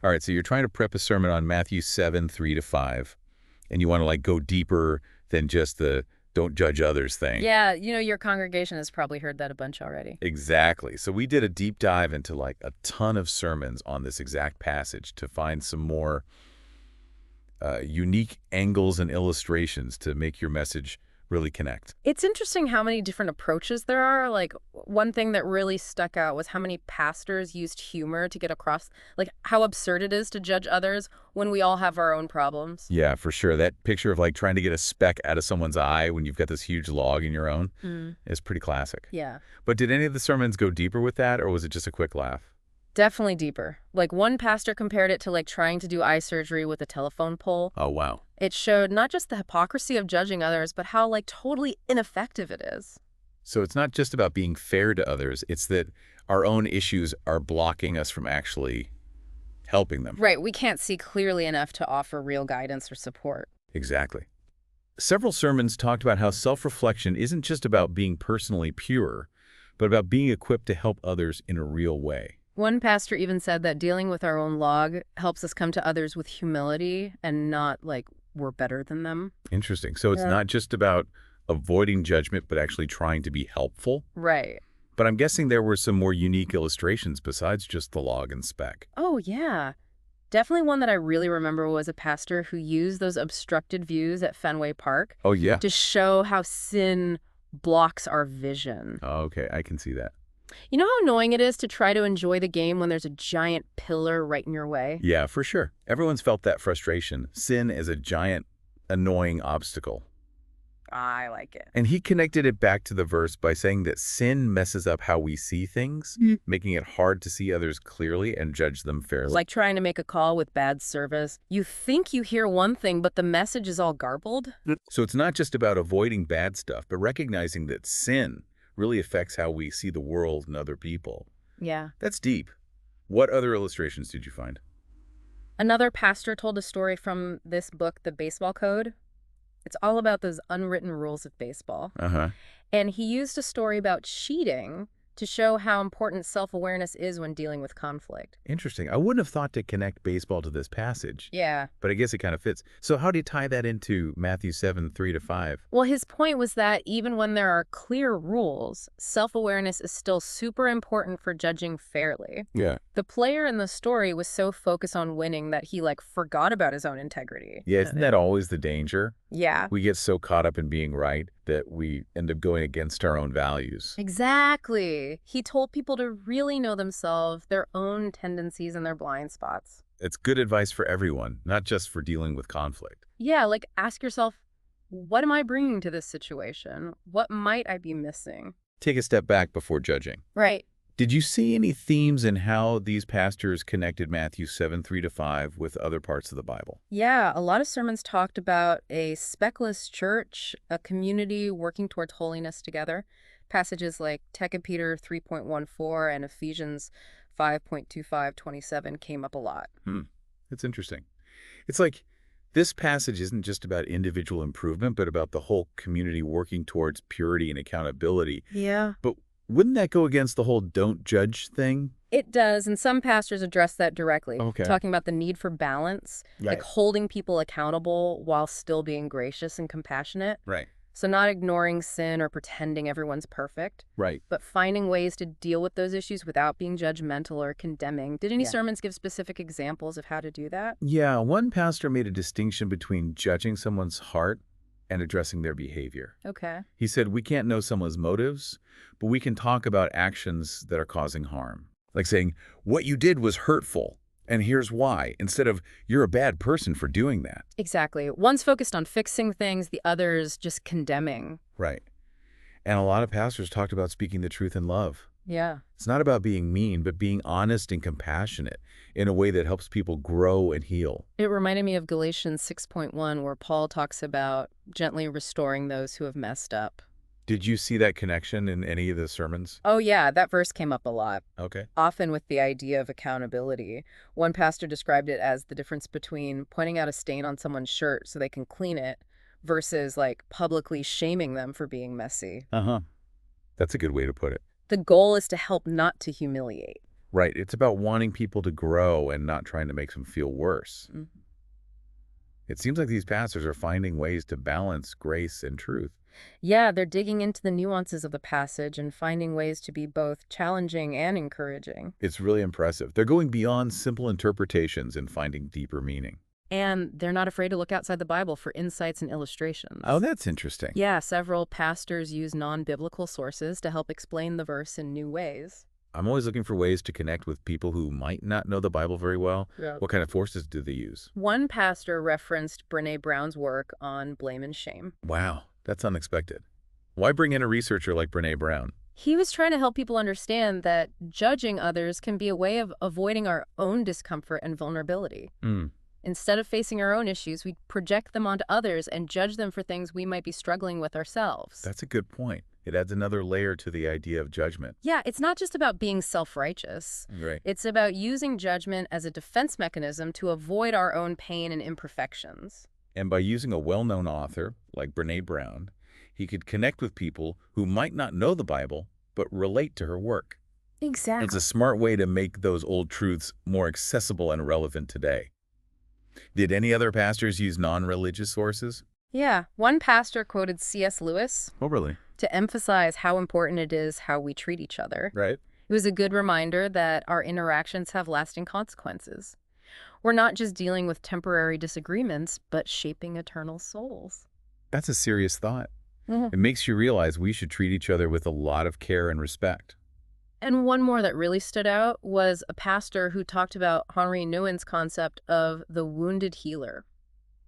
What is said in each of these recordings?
All right, so you're trying to prep a sermon on Matthew 7, 3-5, and you want to like go deeper than just the don't judge others thing. Yeah, your congregation has probably heard that a bunch already. Exactly. So we did a deep dive into like a ton of sermons on this exact passage to find some more unique angles and illustrations to make your message really connect. It's interesting how many different approaches there are. Like, one thing that really stuck out was how many pastors used humor to get across, like, how absurd it is to judge others when we all have our own problems. Yeah, for sure. That picture of like trying to get a speck out of someone's eye when you've got this huge log in your own is pretty classic. Yeah. But did any of the sermons go deeper with that, or was it just a quick laugh? Definitely deeper. Like, one pastor compared it to like trying to do eye surgery with a telephone pole. Oh, wow. It showed not just the hypocrisy of judging others, but how like totally ineffective it is. So it's not just about being fair to others, it's that our own issues are blocking us from actually helping them. Right, we can't see clearly enough to offer real guidance or support. Exactly. Several sermons talked about how self-reflection isn't just about being personally pure, but about being equipped to help others in a real way. One pastor even said that dealing with our own log helps us come to others with humility and not like we're better than them. Interesting. So it's not just about avoiding judgment, but actually trying to be helpful. Right. But I'm guessing there were some more unique illustrations besides just the log and speck. Oh, yeah. Definitely one that I really remember was a pastor who used those obstructed views at Fenway Park Oh, yeah. to show how sin blocks our vision. Oh, okay, I can see that. You know how annoying it is to try to enjoy the game when there's a giant pillar right in your way? Yeah, for sure. Everyone's felt that frustration. Sin is a giant, annoying obstacle. I like it. And he connected it back to the verse by saying that sin messes up how we see things, making it hard to see others clearly and judge them fairly. It's like trying to make a call with bad service. You think you hear one thing, but the message is all garbled. So it's not just about avoiding bad stuff, but recognizing that sin really affects how we see the world and other people. Yeah. That's deep. What other illustrations did you find? Another pastor told a story from this book, The Baseball Code. It's all about those unwritten rules of baseball. Uh-huh. And he used a story about cheating to show how important self-awareness is when dealing with conflict. Interesting. I wouldn't have thought to connect baseball to this passage. Yeah. But I guess it kind of fits. So how do you tie that into Matthew 7, 3-5? Well, his point was that even when there are clear rules, self-awareness is still super important for judging fairly. Yeah. The player in the story was so focused on winning that he like forgot about his own integrity. Yeah, isn't that always the danger? Yeah. We get so caught up in being right that we end up going against our own values. Exactly. He told people to really know themselves, their own tendencies and their blind spots. It's good advice for everyone, not just for dealing with conflict. Yeah, like ask yourself, what am I bringing to this situation? What might I be missing? Take a step back before judging. Right. Did you see any themes in how these pastors connected Matthew 7, 3-5 with other parts of the Bible? Yeah, a lot of sermons talked about a speckless church, a community working towards holiness together. Passages like 2 Peter 3.14 and Ephesians 5.25-27 came up a lot. That's interesting. It's like this passage isn't just about individual improvement, but about the whole community working towards purity and accountability. Yeah. But wouldn't that go against the whole don't judge thing? It does, and some pastors address that directly, Okay. talking about the need for balance, like holding people accountable while still being gracious and compassionate. Right. So not ignoring sin or pretending everyone's perfect, Right. but finding ways to deal with those issues without being judgmental or condemning. Did any sermons give specific examples of how to do that? Yeah, one pastor made a distinction between judging someone's heart and addressing their behavior. Okay. He said, we can't know someone's motives, but we can talk about actions that are causing harm. Like saying, what you did was hurtful, and here's why, instead of, you're a bad person for doing that. Exactly. One's focused on fixing things, the other's just condemning. Right. And a lot of pastors talked about speaking the truth in love. Yeah. It's not about being mean, but being honest and compassionate in a way that helps people grow and heal. It reminded me of Galatians 6.1, where Paul talks about gently restoring those who have messed up. Did you see that connection in any of the sermons? Oh, yeah, that verse came up a lot. Okay. Often with the idea of accountability. One pastor described it as the difference between pointing out a stain on someone's shirt so they can clean it versus like publicly shaming them for being messy. Uh-huh. That's a good way to put it. The goal is to help, not to humiliate. Right. It's about wanting people to grow and not trying to make them feel worse. Mhm. It seems like these pastors are finding ways to balance grace and truth. Yeah, they're digging into the nuances of the passage and finding ways to be both challenging and encouraging. It's really impressive. They're going beyond simple interpretations and finding deeper meaning. And they're not afraid to look outside the Bible for insights and Oh, illustrations. that's interesting. Yeah, several pastors use non-biblical sources to help explain the verse in new ways. I'm always looking for ways to connect with people who might not know the Bible very well. Yeah. What kind of forces do they use? One pastor referenced Brené Brown's work on blame and shame. Wow, that's unexpected. Why bring in a researcher like Brené Brown? He was trying to help people understand that judging others can be a way of avoiding our own discomfort and vulnerability. Hmm, Instead of facing our own issues, we project them onto others and judge them for things we might be struggling with ourselves. that's a good point. It adds another layer to the idea of judgment. Yeah, it's not just about being self-righteous. Right. It's about using judgment as a defense mechanism to avoid our own pain and imperfections. And by using a well-known author like Brené Brown, he could connect with people who might not know the Bible but relate to her work. It's Exactly. a smart way to make those old truths more accessible and relevant today. Did any other pastors use non-religious sources? Yeah, one pastor quoted C.S. Lewis Oh, really? to emphasize how important it is how we treat each other. Right. It was a good reminder that our interactions have lasting consequences. We're not just dealing with temporary disagreements, but shaping eternal souls. That's a serious thought. Mhm. It makes you realize we should treat each other with a lot of care and respect. And one more that really stood out was a pastor who talked about Henri Nouwen's concept of the wounded healer.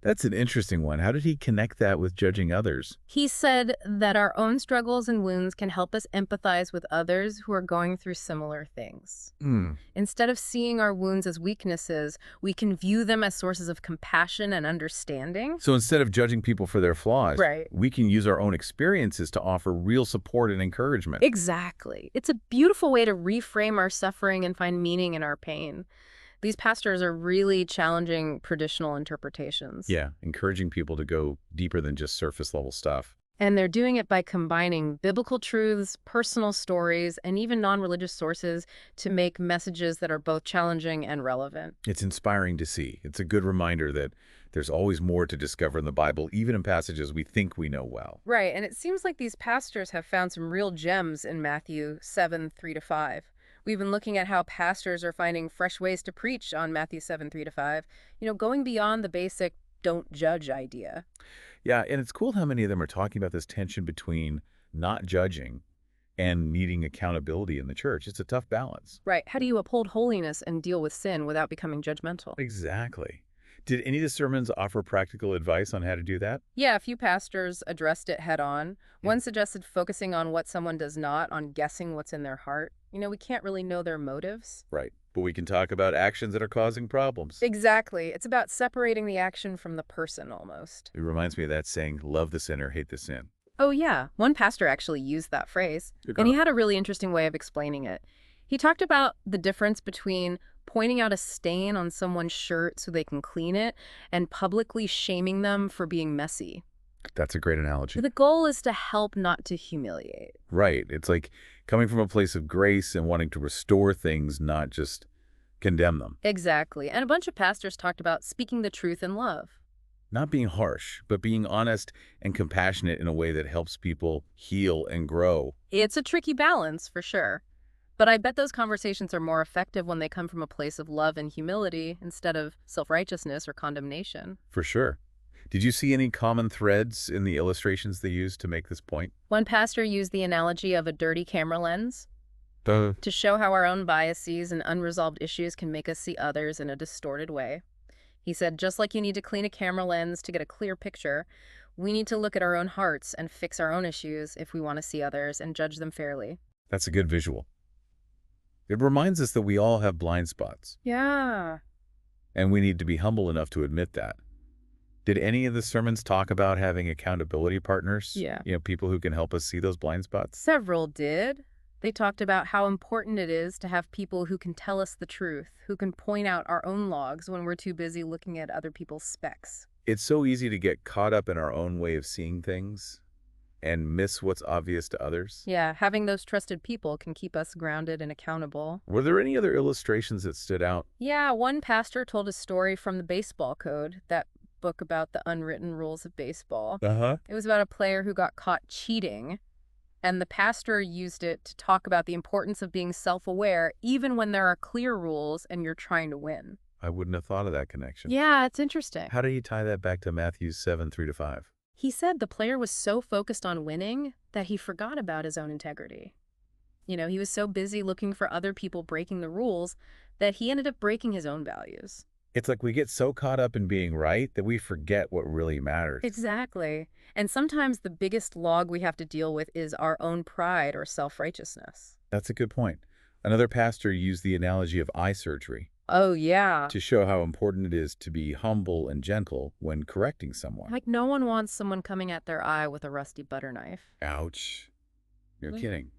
That's an interesting one. How did he connect that with judging others? He said that our own struggles and wounds can help us empathize with others who are going through similar things. Hmm. Instead of seeing our wounds as weaknesses, we can view them as sources of compassion and understanding. So instead of judging people for their flaws, Right. we can use our own experiences to offer real support and encouragement. Exactly. It's a beautiful way to reframe our suffering and find meaning in our pain. These pastors are really challenging traditional interpretations. Yeah, encouraging people to go deeper than just surface level stuff. And they're doing it by combining biblical truths, personal stories, and even non-religious sources to make messages that are both challenging and relevant. It's inspiring to see. It's a good reminder that there's always more to discover in the Bible, even in passages we think we know well. Right, and it seems like these pastors have found some real gems in Matthew 7:3-5. We've been looking at how pastors are finding fresh ways to preach on Matthew 7:3-5, going beyond the basic don't judge idea. Yeah, and it's cool how many of them are talking about this tension between not judging and needing accountability in the church. It's a tough balance. Right, how do you uphold holiness and deal with sin without becoming judgmental? Exactly. Did any of the sermons offer practical advice on how to do that? Yeah, a few pastors addressed it head on. Yeah. One suggested focusing on what someone does not, on guessing what's in their heart. We can't really know their motives. Right. But we can talk about actions that are causing problems. Exactly. It's about separating the action from the person almost. It reminds me of that saying, love the sinner, hate the sin. Oh, yeah. One pastor actually used that phrase, Good and he girl. had a really interesting way of explaining it. He talked about the difference between pointing out a stain on someone's shirt so they can clean it and publicly shaming them for being messy. That's a great analogy. The goal is to help, not to humiliate. Right. It's like coming from a place of grace and wanting to restore things, not just condemn them. Exactly. And a bunch of pastors talked about speaking the truth in love. Not being harsh, but being honest and compassionate in a way that helps people heal and grow. It's a tricky balance, for sure. But I bet those conversations are more effective when they come from a place of love and humility instead of self-righteousness or condemnation. For sure. Did you see any common threads in the illustrations they used to make this point? One pastor used the analogy of a dirty camera lens Duh. to show how our own biases and unresolved issues can make us see others in a distorted way. He said, just like you need to clean a camera lens to get a clear picture, we need to look at our own hearts and fix our own issues if we want to see others and judge them fairly. That's a good visual. It reminds us that we all have blind spots, Yeah. and we need to be humble enough to admit that. Did any of the sermons talk about having accountability partners? Yeah. People who can help us see those blind spots? Several did. They talked about how important it is to have people who can tell us the truth, who can point out our own logs when we're too busy looking at other people's specks. It's so easy to get caught up in our own way of seeing things. and miss what's obvious to others. Yeah, having those trusted people can keep us grounded and accountable. Were there any other illustrations that stood out? Yeah, one pastor told a story from the baseball code, that book about the unwritten rules of baseball. Uh-huh. It was about a player who got caught cheating, and the pastor used it to talk about the importance of being self-aware even when there are clear rules and you're trying to win. I wouldn't have thought of that connection. Yeah, it's interesting. How do you tie that back to Matthew 7:3-5? He said the player was so focused on winning that he forgot about his own integrity. He was so busy looking for other people breaking the rules that he ended up breaking his own values. It's like we get so caught up in being right that we forget what really matters. Exactly. And sometimes the biggest log we have to deal with is our own pride or self-righteousness. That's a good point. Another pastor used the analogy of eye surgery Oh, yeah. to show how important it is to be humble and gentle when correcting someone. Like no one wants someone coming at their eye with a rusty butter knife. Ouch. You're Mm. kidding.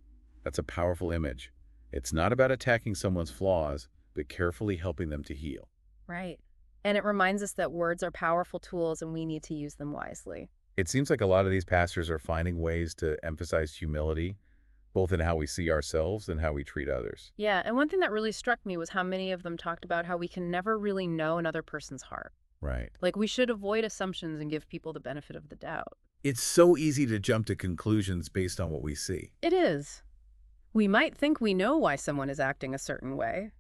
That's a powerful image. It's not about attacking someone's flaws, but carefully helping them to heal. Right. And it reminds us that words are powerful tools and we need to use them wisely. It seems like a lot of these pastors are finding ways to emphasize humility, both in how we see ourselves and how we treat others. Yeah, and one thing that really struck me was how many of them talked about how we can never really know another person's heart. Right. Like we should avoid assumptions and give people the benefit of the doubt. It's so easy to jump to conclusions based on what we see. It is. We might think we know why someone is acting a certain way,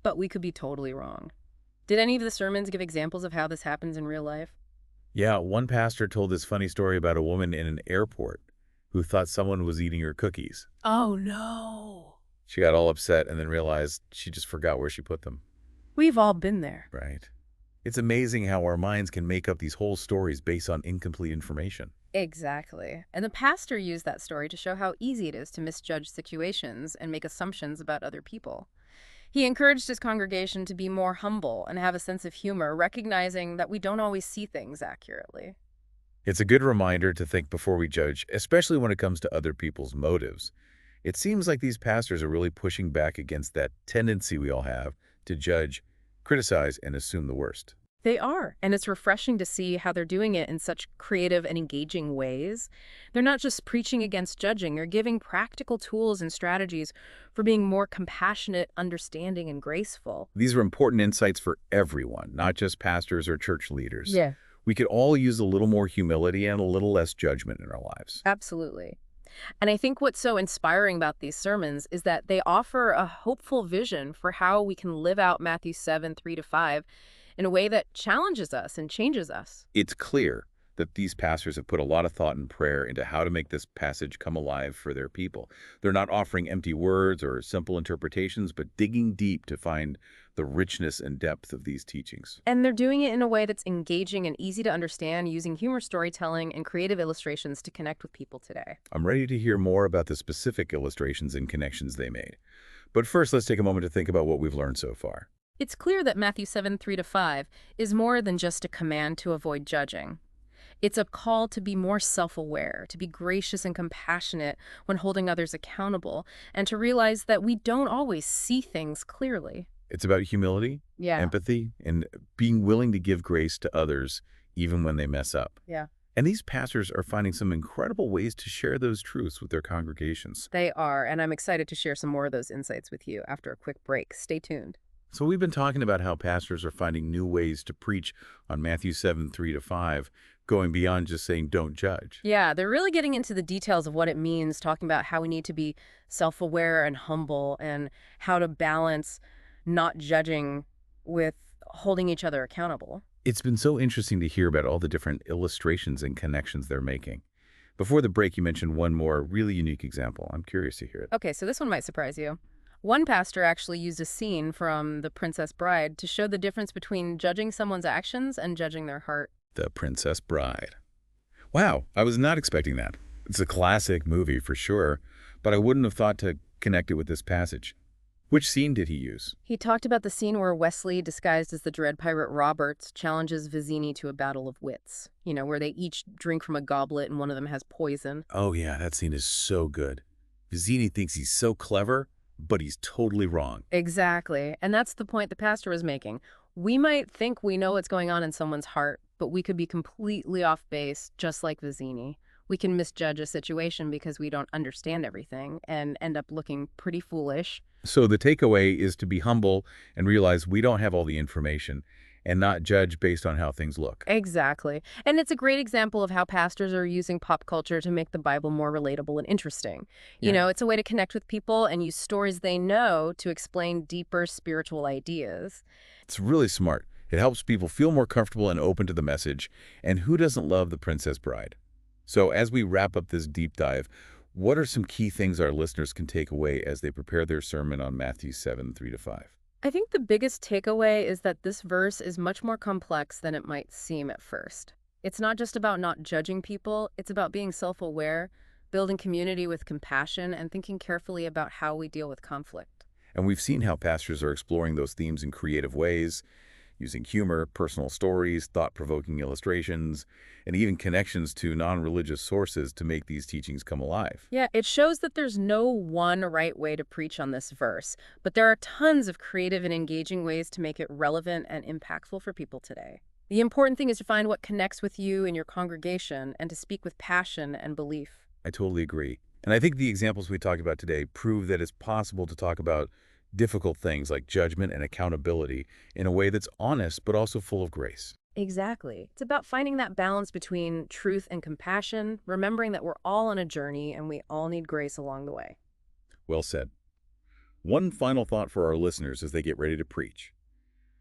but we could be totally wrong. Did any of the sermons give examples of how this happens in real life? Yeah, one pastor told this funny story about a woman in an airport who thought someone was eating her cookies. Oh, no. She got all upset and then realized she just forgot where she put them. We've all been there. Right. It's amazing how our minds can make up these whole stories based on incomplete information. Exactly. And the pastor used that story to show how easy it is to misjudge situations and make assumptions about other people. He encouraged his congregation to be more humble and have a sense of humor, recognizing that we don't always see things accurately. It's a good reminder to think before we judge, especially when it comes to other people's motives. It seems like these pastors are really pushing back against that tendency we all have to judge, criticize, and assume the worst. They are, and it's refreshing to see how they're doing it in such creative and engaging ways. They're not just preaching against judging, they're giving practical tools and strategies for being more compassionate, understanding, and graceful. These are important insights for everyone, not just pastors or church leaders. Yeah. We could all use a little more humility and a little less judgment in our lives. Absolutely. And I think what's so inspiring about these sermons is that they offer a hopeful vision for how we can live out Matthew 7:3-5 in a way that challenges us and changes us. It's clear that these pastors have put a lot of thought and prayer into how to make this passage come alive for their people. They're not offering empty words or simple interpretations, but digging deep to find the richness and depth of these teachings. And they're doing it in a way that's engaging and easy to understand, using humor storytelling and creative illustrations to connect with people today. I'm ready to hear more about the specific illustrations and connections they made. But first, let's take a moment to think about what we've learned so far. It's clear that Matthew 7:3-5 is more than just a command to avoid judging. It's a call to be more self-aware, to be gracious and compassionate when holding others accountable, and to realize that we don't always see things clearly. It's about humility, Yeah. empathy, and being willing to give grace to others even when they mess up. Yeah. And these pastors are finding some incredible ways to share those truths with their congregations. They are, and I'm excited to share some more of those insights with you after a quick break. Stay tuned. So we've been talking about how pastors are finding new ways to preach on Matthew 7:3-5, going beyond just saying don't judge. Yeah, they're really getting into the details of what it means, talking about how we need to be self-aware and humble and how to balance not judging with holding each other accountable. It's been so interesting to hear about all the different illustrations and connections they're making. Before the break, you mentioned one more really unique example. I'm curious to hear it. Okay, so this one might surprise you. One pastor actually used a scene from The Princess Bride to show the difference between judging someone's actions and judging their heart. The Princess Bride. Wow, I was not expecting that. It's a classic movie for sure, but I wouldn't have thought to connect it with this passage. Which scene did he use? He talked about the scene where Wesley, disguised as the dread pirate Roberts, challenges Vizzini to a battle of wits. Where they each drink from a goblet and one of them has poison. Oh yeah, that scene is so good. Vizzini thinks he's so clever, but he's totally wrong. Exactly. And that's the point the pastor was making. We might think we know what's going on in someone's heart, but we could be completely off base, just like Vizzini. We can misjudge a situation because we don't understand everything and end up looking pretty foolish. So the takeaway is to be humble and realize we don't have all the information and not judge based on how things look. Exactly. And it's a great example of how pastors are using pop culture to make the Bible more relatable and interesting. Yeah. It's a way to connect with people and use stories they know to explain deeper spiritual ideas. It's really smart. It helps people feel more comfortable and open to the message. And who doesn't love the Princess Bride? So as we wrap up this deep dive, what are some key things our listeners can take away as they prepare their sermon on Matthew 7, 3-5? I think the biggest takeaway is that this verse is much more complex than it might seem at first. It's not just about not judging people, it's about being self-aware, building community with compassion, and thinking carefully about how we deal with conflict. And we've seen how pastors are exploring those themes in creative ways, using humor, personal stories, thought-provoking illustrations, and even connections to non-religious sources to make these teachings come alive. Yeah, it shows that there's no one right way to preach on this verse, but there are tons of creative and engaging ways to make it relevant and impactful for people today. The important thing is to find what connects with you and your congregation and to speak with passion and belief. I totally agree. And I think the examples we talked about today prove that it's possible to talk about difficult things like judgment and accountability in a way that's honest but also full of grace. Exactly. It's about finding that balance between truth and compassion, remembering that we're all on a journey and we all need grace along the way. Well said. One final thought for our listeners as they get ready to preach.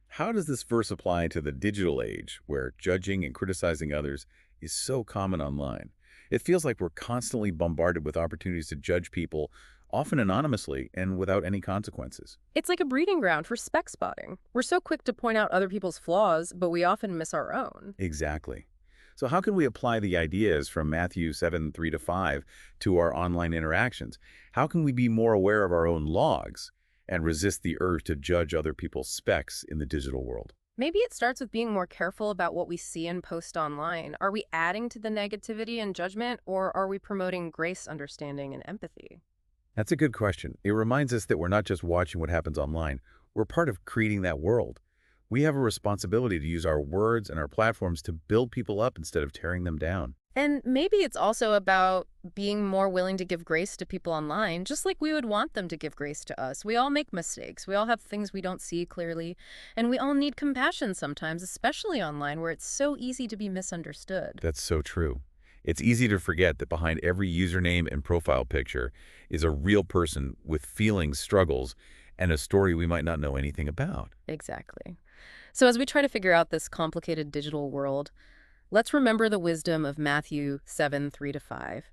How does this verse apply to the digital age where judging and criticizing others is so common online? It feels like we're constantly bombarded with opportunities to judge people, often anonymously and without any consequences. It's like a breeding ground for speck spotting. We're so quick to point out other people's flaws, but we often miss our own. Exactly. So how can we apply the ideas from Matthew 7, 3-5 to our online interactions? How can we be more aware of our own logs and resist the urge to judge other people's specks in the digital world? Maybe it starts with being more careful about what we see and post online. Are we adding to the negativity and judgment, or are we promoting grace, understanding, and empathy? That's a good question. It reminds us that we're not just watching what happens online. We're part of creating that world. We have a responsibility to use our words and our platforms to build people up instead of tearing them down. And maybe it's also about being more willing to give grace to people online, just like we would want them to give grace to us. We all make mistakes. We all have things we don't see clearly. And we all need compassion sometimes, especially online where it's so easy to be misunderstood. That's so true. It's easy to forget that behind every username and profile picture is a real person with feelings, struggles, and a story we might not know anything about. Exactly. So as we try to figure out this complicated digital world, let's remember the wisdom of Matthew 7, 3-5,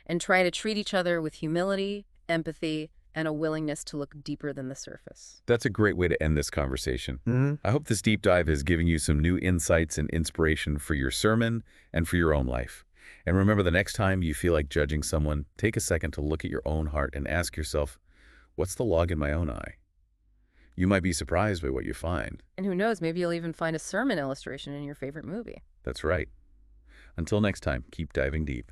and try to treat each other with humility, empathy, and a willingness to look deeper than the surface. That's a great way to end this conversation. I hope this deep dive has given you some new insights and inspiration for your sermon and for your own life. And remember, the next time you feel like judging someone, take a second to look at your own heart and ask yourself, what's the log in my own eye? You might be surprised by what you find. And who knows, maybe you'll even find a sermon illustration in your favorite movie. That's right. Until next time, keep diving deep.